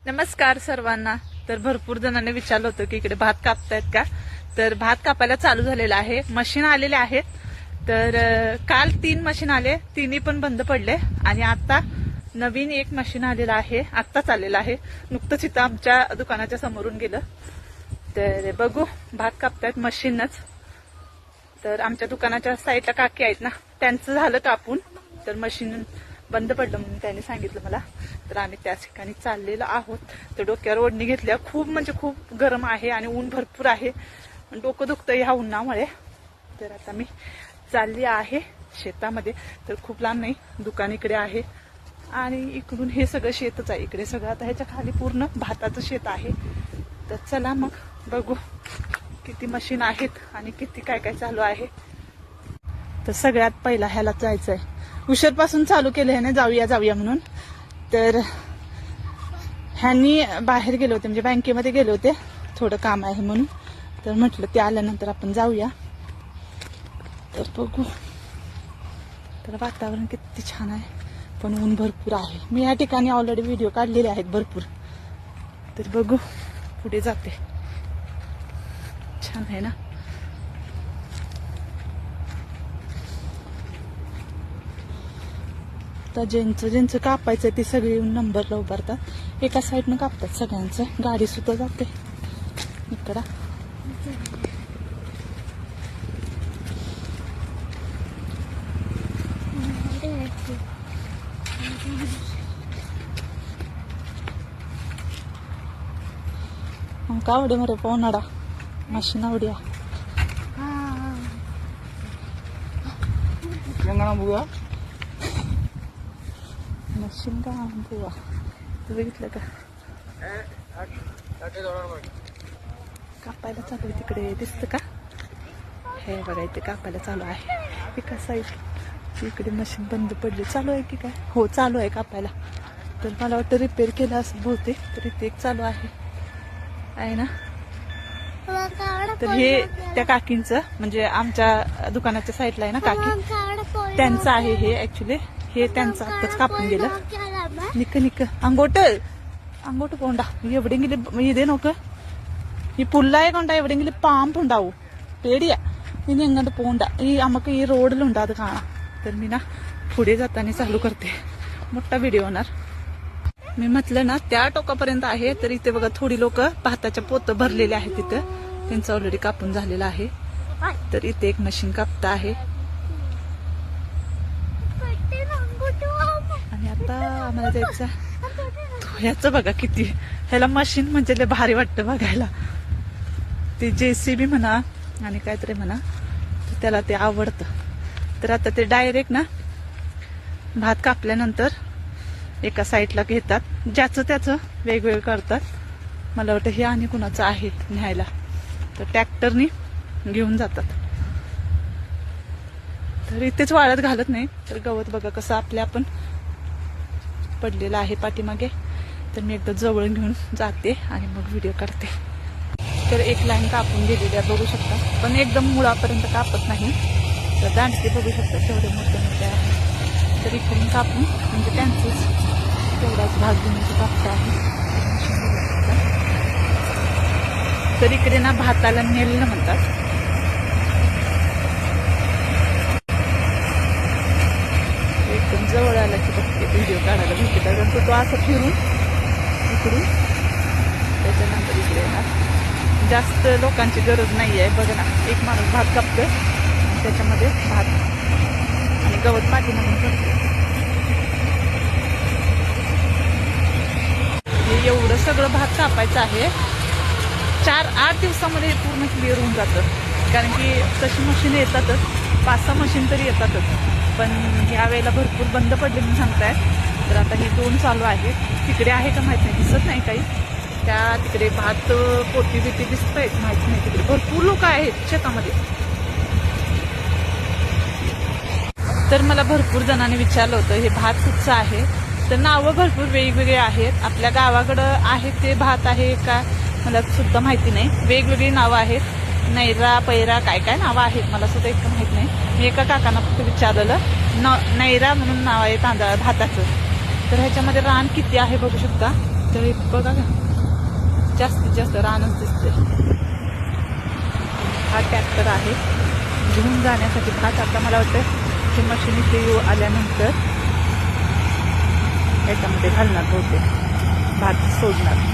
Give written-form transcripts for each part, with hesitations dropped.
नमस्कार सर्वांना. तर भरपूर जणांनी विचारलं होतं की इकडे भात कापतायत का. तर भात कापायला चालू झालेलं आहे. मशीन आलेले आहेत. तर काल 3 मशीन आले, तिन्ही पण बंद पडले आणि आता नवीन एक मशीन आलेलं आहे. आत्ताच आलेलं आहे, नुकतंच इथं आमच्या दुकानाच्या समोरून गेलं. तर बघू, भात कापतायत मशीनच. तर आमच्या दुकानाच्या साईडला काकी आहेत ना, त्यांचं झालं कापून, तर मशीन बंद पडलं म्हणून त्यांनी सांगितलं मला. तर आम्ही त्याच ठिकाणी चाललेलो आहोत. तर डोक्यावर ओढणी घेतल्या, खूप म्हणजे खूप गरम आहे आणि ऊन भरपूर आहे, डोकं दुखतं ह्या उन्हामुळे. तर आता मी चालली आहे शेतामध्ये. तर खूप लांब नाही, दुकान इकडे आहे आणि इकडून हे सगळं शेतच आहे. इकडे सगळं आता ह्याच्या खाली पूर्ण भाताचं शेत आहे. तर चला मग बघू किती मशीन आहेत आणि किती काय काय चालू आहे. तर सगळ्यात पहिला ह्याला जायचंय. उशीरपासून चालू केलं ह्याने, जाऊया जाऊया म्हणून. तर ह्यांनी बाहेर गेले होते, म्हणजे बँकेमध्ये गेले होते, थोडं काम आहे म्हणून. तर म्हटलं ते आल्यानंतर आपण जाऊया. तर बघू. तर वातावरण किती छान आहे, पण ऊन भरपूर आहे. मी या ठिकाणी ऑलरेडी व्हिडिओ काढलेले आहेत भरपूर. तर बघू, पुढे जाते. छान आहे ना. तर ज्यांचं कापायचं ते सगळे येऊन नंबरला उभारतात. एका साईडनं कापतात सगळ्यांचं. गाडी सुद्धा जाते इकडं. आवडे मरे पोनाडा मशीन आवड्या मशीन का बुवा. तू बघितलं का कापायला चालू आहे तिकडे, दिसतं का? हे बघा, इथे कापायला चालू आहे. एका साईड इकडे मशीन बंद पडली. चालू आहे की काय? हो, चालू आहे कापायला. तर मला वाटतं रिपेअर केलं असं बहुतेक. तर इथे एक चालू आहे ना. तर हे त्या काकींचं, म्हणजे आमच्या दुकानाच्या साईडला आहे ना काकी, त्यांचं आहे हे. ऍक्च्युली हे त्यांचं आत्ताच कापून गेलं. निक अंगोट पोंडा एवढे इदे नोक ഈ പുല്ലായ എവിടെയെങ്കിലും പാമ്പുണ്ടാവും. പേടിയാ. ഇനി എങ്ങോട്ട് പോണ്ട. നമുക്ക് ഈ रोडലുണ്ട്, അത് കാണാം. तर मी ना पुढे जाताना चालू करते. मोठा व्हिडिओ होणार. मी म्हटलं ना त्या टोकापर्यंत आहे. तर इथे बघा, थोडी लोक भाताच्या पोतं भरलेले आहेत तिथं. त्यांचं ऑलरेडी कापून झालेलं आहे. तर इथे एक मशीन कापता आहे. आणि आता आम्हाला जायचं. ह्याचं बघा किती, ह्याला मशीन म्हणजे लय भारी वाटतं बघायला. ते JCB म्हणा आणि काहीतरी म्हणा, त्याला ते आवडतं. तर आता ते डायरेक्ट ना भात कापल्यानंतर एका साईडला घेतात, ज्याचं त्याचं वेगवेगळं करतात. मला वाटतं हे आणि कुणाचं आहे न्यायला. तर ट्रॅक्टरनी घेऊन जातात. तर इथेच वाळत घालत नाही. तर गवत बघा कसं आपल्या आपण पडलेलं आहे पाठीमागे. तर मी एकदा जवळ घेऊन जाते आणि मग व्हिडिओ काढते. तर एक लाईन कापून गेलेली आहे, बघू शकता, पण एकदम मुळापर्यंत कापत नाही. तर दांडके बघू शकता तेवढे मोठे मोठे आहे. तर इकडून कापून म्हणजे त्यांचंच तेवढाच भाग घेण्याचं कापतं आहे. तर इकडे ना भाताला नेलं म्हणतात. एकदम जवळ आला की बघते व्हिडिओ काढायला भेटते. कारण तो असं फिरून इकडून त्याच्यानंतर इकडे येणार. जास्त लोकांची गरज नाही आहे. बघा ना, एक माणूस भात कापतोय, त्याच्यामध्ये भात आणि गवत माती म्हणून करतो. हे एवढं सगळं भात कापायचं आहे. 4-8 दिवसामध्ये हे पूर्ण क्लिअर होऊन जातं. कारण की तशी मशीन येतातच, 5-6 मशीन तरी येतातच. पण ह्या वेळेला भरपूर बंद पडले म्हणून सांगतायत. तर आता ही 2 चालू आहेत. तिकडे आहे का माहित नाही, दिसत नाही काही. त्या तिकडे भात पोती बिती दिसत आहेत, माहित नाही. तिकडे भरपूर लोक आहेत शेतामध्ये. तर मला भरपूर जणांनी विचारलं होतं हे भात कुठचं आहे. तर नावं भरपूर वेगवेगळे आहेत. आपल्या गावाकडं आहे ते भात आहे का मला सुद्धा माहिती नाही. वेगवेगळी नावं आहेत. नैरा पैरा काय काय नावं आहेत मला सुद्धा इतकं माहित नाही. मी एका काकांना फक्त विचारलेलं. नैरा म्हणून नाव आहे तांदळा भाताचं. तर ह्याच्यामध्ये रान किती आहे बघू शकता. तर हे बघा का जास्तीत जास्त रानच दिसते. हा ट्रॅक्टर आहे घेऊन जाण्यासाठी भात. आता मला वाटतं हे मशीन इथे आल्यानंतर याच्यामध्ये घालणार होते, भात सोडणार.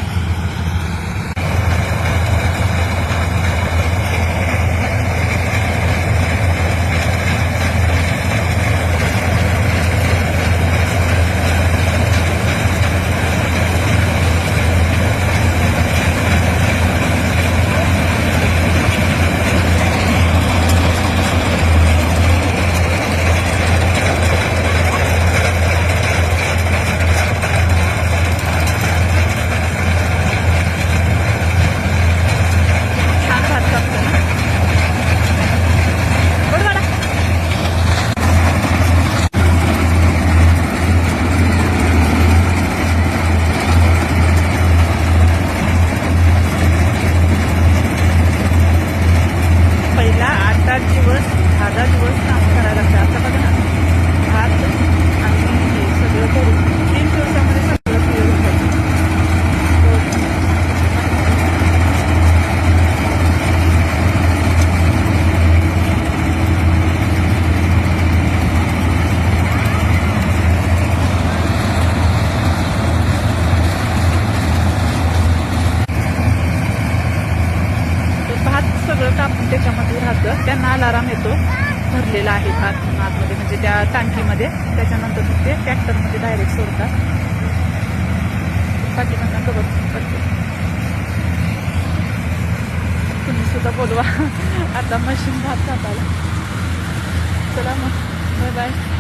सगळं कापून त्याच्यामध्ये राहतं. त्यांना अलाराम येतो भरलेला आहे भात आतमध्ये, म्हणजे त्या टांकीमध्ये. त्याच्यानंतर ते ट्रॅक्टरमध्ये डायरेक्ट सोडतात. पाठीमागून गवत पडते. तुम्ही सुद्धा बोलवा आता मशीन भात कापायला. चला मग, बाय बाय.